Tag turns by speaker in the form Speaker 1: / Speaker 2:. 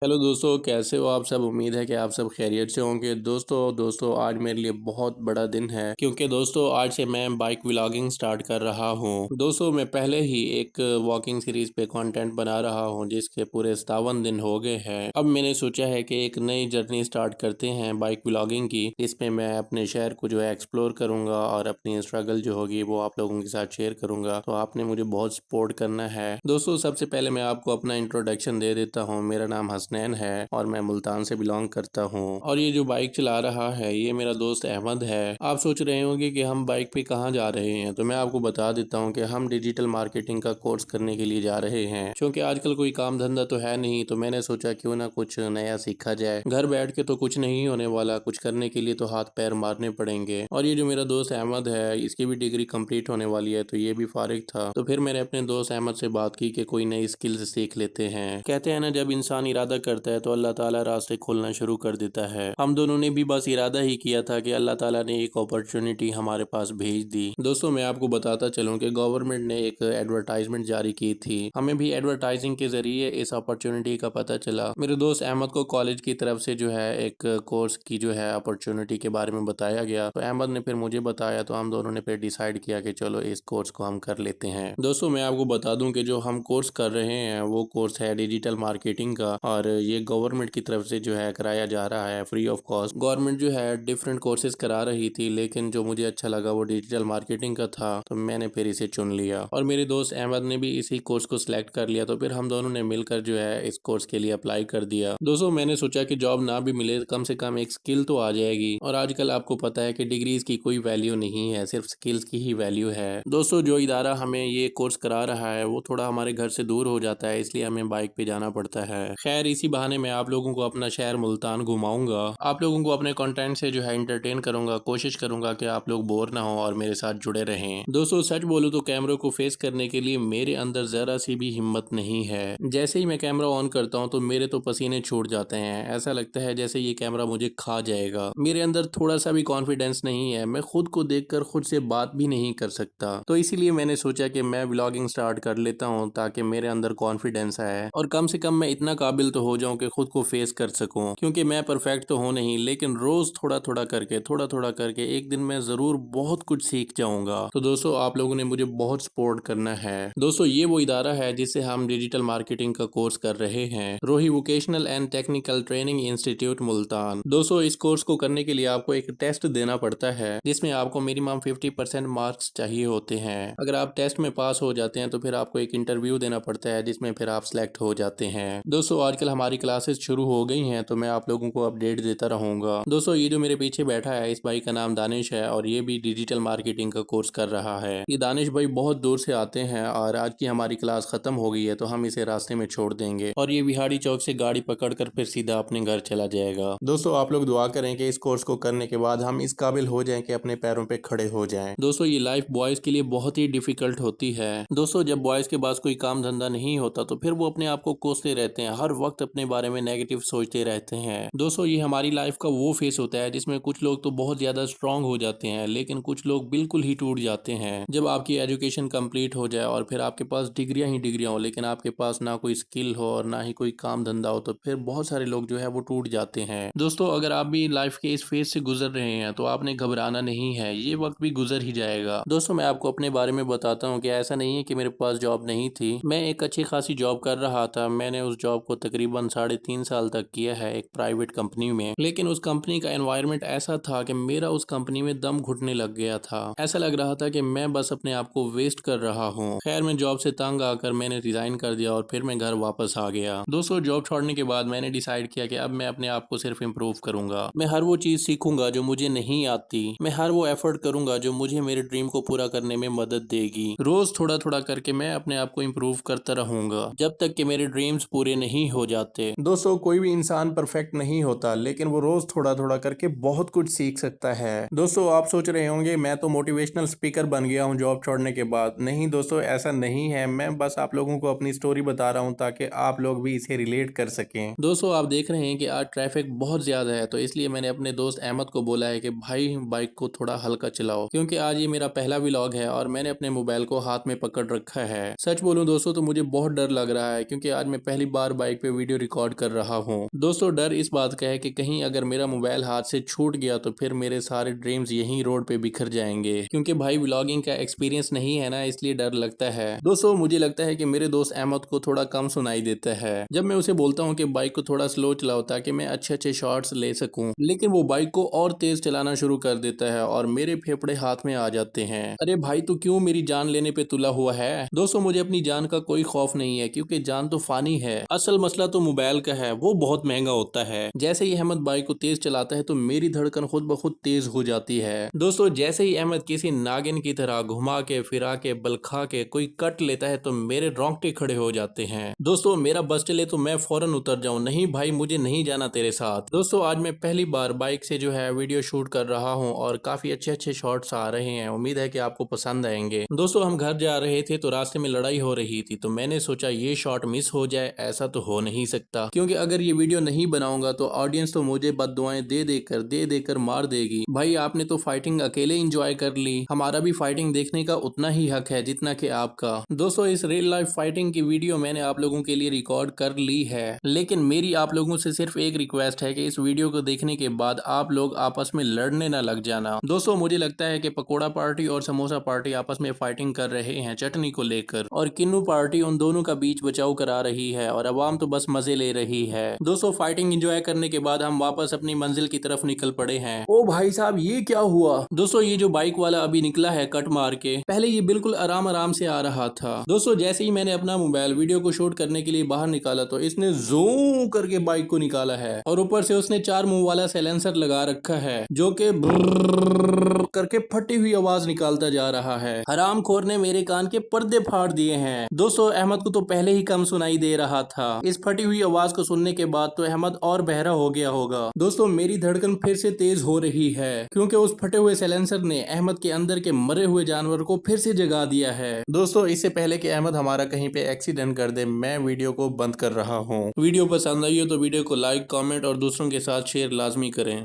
Speaker 1: Hello दोस्तों, कैसे हो आप सब। उम्मीद है कि आप सब खैरियत से होंगे। दोस्तों आज मेरे लिए बहुत बड़ा दिन है क्योंकि दोस्तों आज से मैं बाइक व्लॉगिंग स्टार्ट कर रहा हूं। दोस्तों मैं पहले ही एक वॉकिंग सीरीज पे कंटेंट बना रहा हूं जिसके पूरे 57 दिन हो गए हैं। अब मैंने सोचा है कि एक नई जर्नी स्टार्ट करते हैं बाइक व्लॉगिंग की, जिसमें मैं अपने शहर को जो है एक्सप्लोर करूंगा और अपनी स्ट्रगल जो होगी वो आप लोगों के साथ शेयर करूंगा। तो आपने मुझे बहुत सपोर्ट करना है। दोस्तों सबसे पहले मैं आपको अपना इंट्रोडक्शन दे देता हूँ। मेरा नाम हसनैन है और मैं मुल्तान से बिलोंग करता हूँ। और ये जो बाइक चला रहा है ये मेरा दोस्त अहमद है। आप सोच रहे होंगे कि हम बाइक पे कहाँ जा रहे हैं, तो मैं आपको बता देता हूँ कि हम डिजिटल मार्केटिंग का कोर्स करने के लिए जा रहे हैं। क्योंकि आजकल कोई काम धंधा तो है नहीं, तो मैंने सोचा क्यों ना कुछ नया सीखा जाए। घर बैठ के तो कुछ नहीं होने वाला, कुछ करने के लिए तो हाथ पैर मारने पड़ेंगे। और ये जो मेरा दोस्त अहमद है इसकी भी डिग्री कंप्लीट होने वाली है, तो ये भी फारिग था। तो फिर मैंने अपने दोस्त अहमद से बात की कि कोई नई स्किल्स सीख लेते हैं। कहते हैं ना, जब इंसान इरादा करता है तो अल्लाह ताला रास्ते खोलना शुरू कर देता है। हम दोनों ने भी बस इरादा ही किया था कि अल्लाह ताला ने एक अपॉर्चुनिटी हमारे पास भेज दी। दोस्तों मैं आपको बताता चलूं कि गवर्नमेंट ने एक एडवर्टाइजमेंट जारी की थी। हमें भी एडवर्टाइजिंग के जरिए इस अपॉर्चुनिटी का पता चला। मेरे दोस्त अहमद को कॉलेज की तरफ से जो है एक कोर्स की जो है अपॉर्चुनिटी के बारे में बताया गया, तो अहमद ने फिर मुझे बताया, तो हम दोनों ने फिर डिसाइड किया कि चलो इस कोर्स को हम कर लेते हैं। दोस्तों मैं आपको बता दूं कि जो हम कोर्स कर रहे हैं वो कोर्स है डिजिटल मार्केटिंग का, और ये गवर्नमेंट की तरफ से जो है कराया जा रहा है फ्री ऑफ कॉस्ट। गवर्नमेंट जो है डिफरेंट कोर्सेज करा रही थी, लेकिन जो मुझे अच्छा लगा वो डिजिटल मार्केटिंग का था, तो मैंने फिर इसे चुन लिया। और मेरे दोस्त अहमद ने भी इसी कोर्स को सिलेक्ट कर लिया, तो फिर हम दोनों ने मिलकर जो है इस कोर्स के लिए अप्लाई कर दिया। दोस्तों मैंने सोचा कि जॉब ना भी मिले कम से कम एक स्किल तो आ जाएगी, और आजकल आपको पता है कि डिग्रीज की कोई वैल्यू नहीं है, सिर्फ स्किल्स की ही वैल्यू है। दोस्तों जो इदारा हमें ये कोर्स करा रहा है वो थोड़ा हमारे घर से दूर हो जाता है, इसलिए हमें बाइक पे जाना पड़ता है। खैर इसी बहाने मैं आप लोगों को अपना शहर मुल्तान घुमाऊंगा, आप लोगों को अपने कंटेंट से जो है एंटरटेन करूंगा। कोशिश करूंगा कि आप लोग बोर ना हो और मेरे साथ जुड़े रहें। दोस्तों सच बोलूं तो कैमरे को फेस करने के लिए मेरे अंदर जरा सी भी हिम्मत नहीं है। जैसे ही मैं कैमरा ऑन करता हूं तो मेरे तो पसीने छूट जाते हैं। ऐसा लगता है जैसे ये कैमरा मुझे खा जाएगा। मेरे अंदर थोड़ा सा भी कॉन्फिडेंस नहीं है। मैं खुद को देखकर खुद से बात भी नहीं कर सकता। तो इसीलिए मैंने सोचा कि मैं व्लॉगिंग स्टार्ट कर लेता हूं ताकि मेरे अंदर कॉन्फिडेंस आए और कम से कम मैं इतना काबिल तो हो जाऊं कि खुद को फेस कर सकूं। क्योंकि मैं परफेक्ट तो हूं नहीं, लेकिन रोज थोड़ा थोड़ा करके एक दिन मैं जरूर बहुत कुछ सीख जाऊंगा। तो दोस्तों आप लोगों ने मुझे बहुत सपोर्ट करना है। दोस्तों ये वो इदारा है जिससे हम डिजिटल मार्केटिंग का कोर्स कर रहे हैं, रोही vocational and technical training institute Multan. दोस्तों इस कोर्स को करने के लिए आपको एक टेस्ट देना पड़ता है, जिसमें आपको मिनिमम 50% मार्क्स चाहिए होते हैं। अगर आप टेस्ट में पास हो जाते हैं तो फिर आपको एक इंटरव्यू देना पड़ता है, जिसमें फिर आप सिलेक्ट हो जाते हैं। दोस्तों आजकल हमारी क्लासेस शुरू हो गई हैं, तो मैं आप लोगों को अपडेट देता रहूंगा। दोस्तों ये जो मेरे पीछे बैठा है इस भाई का नाम दानिश है, और ये भी डिजिटल मार्केटिंग का कोर्स कर रहा है। ये दानिश भाई बहुत दूर से आते हैं, और आज की हमारी क्लास खत्म हो गई है तो हम इसे रास्ते में छोड़ देंगे, और ये बिहाड़ी चौक से गाड़ी पकड़कर फिर सीधा अपने घर चला जाएगा। दोस्तों आप लोग दुआ करें कि इस कोर्स को करने के बाद हम इस काबिल हो जाएं कि अपने पैरों पे खड़े हो जाएं। दोस्तों ये लाइफ बॉयज के लिए बहुत ही डिफिकल्ट होती है। दोस्तों जब बॉयज के पास कोई काम धंधा नहीं होता तो फिर वो अपने आप को कोसते रहते हैं, हर वक्त अपने बारे में नेगेटिव सोचते रहते हैं। दोस्तों ये हमारी लाइफ का वो फेस होता है जिसमें कुछ लोग तो बहुत ज्यादा स्ट्रांग हो जाते हैं, लेकिन कुछ लोग बिल्कुल ही टूट जाते हैं। जब आपकी एजुकेशन कंप्लीट हो जाए और फिर आपके पास डिग्रियां ही डिग्रियां हो, लेकिन आपके पास ना कोई स्किल हो और ना ही कोई काम धंधा हो, तो फिर बहुत सारे लोग जो है वो टूट जाते हैं। दोस्तों अगर आप भी लाइफ के इस फेज से गुजर रहे हैं तो आपने घबराना नहीं है, ये वक्त भी गुजर ही जाएगा। दोस्तों मैं आपको अपने बारे में बताता हूँ कि ऐसा नहीं है कि मेरे पास जॉब नहीं थी। मैं एक अच्छी खासी जॉब कर रहा था। मैंने उस जॉब को तकरीबन 3.5 साल तक किया है एक प्राइवेट कंपनी में, लेकिन उस कंपनी का एनवायरनमेंट ऐसा था कि मेरा उस कंपनी में दम घुटने लग गया था। ऐसा लग रहा था कि मैं बस अपने आप को वेस्ट कर रहा हूँ। खैर मैं जॉब से तंग आकर मैंने रिजाइन कर दिया और फिर मैं घर वापस आ गया। दोस्तों जॉब छोड़ने के बाद मैंने डिसाइड किया कि अब मैं अपने आप को सिर्फ इम्प्रूव करूंगा। मैं हर वो चीज सीखूंगा जो मुझे नहीं आती। मैं हर वो एफर्ट करूंगा जो मुझे मेरे ड्रीम को पूरा करने में मदद देगी। रोज थोड़ा थोड़ा करके मैं अपने आप को इम्प्रूव करता रहूंगा जब तक कि मेरे ड्रीम्स पूरे नहीं हो जाते। दोस्तों कोई भी इंसान परफेक्ट नहीं होता, लेकिन वो रोज थोड़ा थोड़ा करके बहुत कुछ सीख सकता है। दोस्तों आप सोच रहे होंगे मैं तो मोटिवेशनल स्पीकर बन गया हूँ जॉब छोड़ने के बाद। नहीं दोस्तों ऐसा नहीं है, मैं बस आप लोगों को अपनी स्टोरी बता रहा हूँ ताकि आप लोग भी इसे रिलेट कर सकें। दोस्तों आप देख रहे हैं कि आज ट्रैफिक बहुत ज्यादा है, तो इसलिए मैंने अपने दोस्त अहमद को बोला है कि भाई बाइक को थोड़ा हल्का चलाओ, क्योंकि आज ये मेरा पहला व्लॉग है और मैंने अपने मोबाइल को हाथ में पकड़ रखा है। सच बोलूं दोस्तों तो मुझे बहुत डर लग रहा है, क्योंकि आज मैं पहली बार बाइक पे वीडियो वीडियो रिकॉर्ड कर रहा हूँ। दोस्तों डर इस बात का है कि कहीं अगर मेरा मोबाइल हाथ से छूट गया तो फिर मेरे सारे ड्रीम्स यहीं रोड पे बिखर जाएंगे, क्योंकि भाई व्लॉगिंग का एक्सपीरियंस नहीं है ना, इसलिए डर लगता है। दोस्तों मुझे लगता है कि मेरे दोस्त अहमद को थोड़ा कम सुनाई देता है जब मैं उसे बोलता हूँ कि बाइक को थोड़ा स्लो चलाओ ताकि मैं अच्छे अच्छे शॉट्स ले सकूं, लेकिन वो बाइक को और तेज चलाना शुरू कर देता है और मेरे फेफड़े हाथ में आ जाते हैं। अरे भाई तू क्यों मेरी जान लेने पे तुला हुआ है? दोस्तों मुझे अपनी जान का कोई खौफ नहीं है, क्योंकि जान तो फानी है। असल मसला तो मोबाइल का है, वो बहुत महंगा होता है। जैसे ही अहमद बाइक को तेज चलाता है तो मेरी धड़कन खुद ब खुद तेज हो जाती है। दोस्तों जैसे ही अहमद किसी नागिन की तरह घुमा के फिरा के बलखा के कोई कट लेता है तो मेरे रोंगटे खड़े हो जाते हैं। दोस्तों मेरा बस चले तो मैं फौरन उतर जाऊं, नहीं भाई मुझे नहीं जाना तेरे साथ। दोस्तों आज मैं पहली बार बाइक से जो है वीडियो शूट कर रहा हूं और काफी अच्छे अच्छे शॉट्स आ रहे हैं। उम्मीद है कि आपको पसंद आएंगे। दोस्तों हम घर जा रहे थे तो रास्ते में लड़ाई हो रही थी, तो मैंने सोचा ये शॉट मिस हो जाए। ऐसा तो हो नहीं सकता, क्योंकि अगर ये वीडियो नहीं बनाऊंगा तो ऑडियंस तो मुझे बद्दुआएं दे देकर मार देगी। भाई आपने तो फाइटिंग अकेले इंजॉय कर ली, हमारा भी फाइटिंग देखने का उतना ही हक है जितना कि आपका। दोस्तों इस रियल लाइफ फाइटिंग की वीडियो मैंने आप लोगों के लिए रिकॉर्ड कर ली है, लेकिन मेरी आप लोगों से सिर्फ एक रिक्वेस्ट है कि इस वीडियो को देखने के बाद आप लोग आपस में लड़ने ना लग जाना। दोस्तों मुझे लगता है कि पकोड़ा पार्टी और समोसा पार्टी आपस में फाइटिंग कर रहे हैं चटनी को लेकर, और किन्नू पार्टी उन दोनों का बीच बचाव करा रही है और अवाम तो बस मजे ले रही है। दोस्तों फाइटिंग एंजॉय करने के बाद हम वापस अपनी मंजिल की तरफ निकल पड़े हैं। ओ भाई साहब ये क्या हुआ? दोस्तों ये जो बाइक वाला अभी निकला है कट मार के, पहले ये बिल्कुल आराम आराम से आ रहा था। दोस्तों जैसे ही मैंने अपना मोबाइल वीडियो को शूट करने के लिए बाहर निकाला तो इसने ज़ूम करके बाइक को निकाला है, और ऊपर से उसने 4 मुंह वाला साइलेंसर लगा रखा है जो कि करके फटी हुई आवाज निकालता जा रहा है। हराम खोर ने मेरे कान के पर्दे फाड़ दिए हैं। दोस्तों अहमद को तो पहले ही कम सुनाई दे रहा था, इस फटी हुई आवाज को सुनने के बाद तो अहमद और बहरा हो गया होगा। दोस्तों मेरी धड़कन फिर से तेज हो रही है, क्योंकि उस फटे हुए साइलेंसर ने अहमद के अंदर के मरे हुए जानवर को फिर से जगा दिया है। दोस्तों इससे पहले कि अहमद हमारा कहीं पे एक्सीडेंट कर दे मैं वीडियो को बंद कर रहा हूँ। वीडियो पसंद आई हो तो वीडियो को लाइक, कमेंट और दूसरों के साथ शेयर लाजमी करें।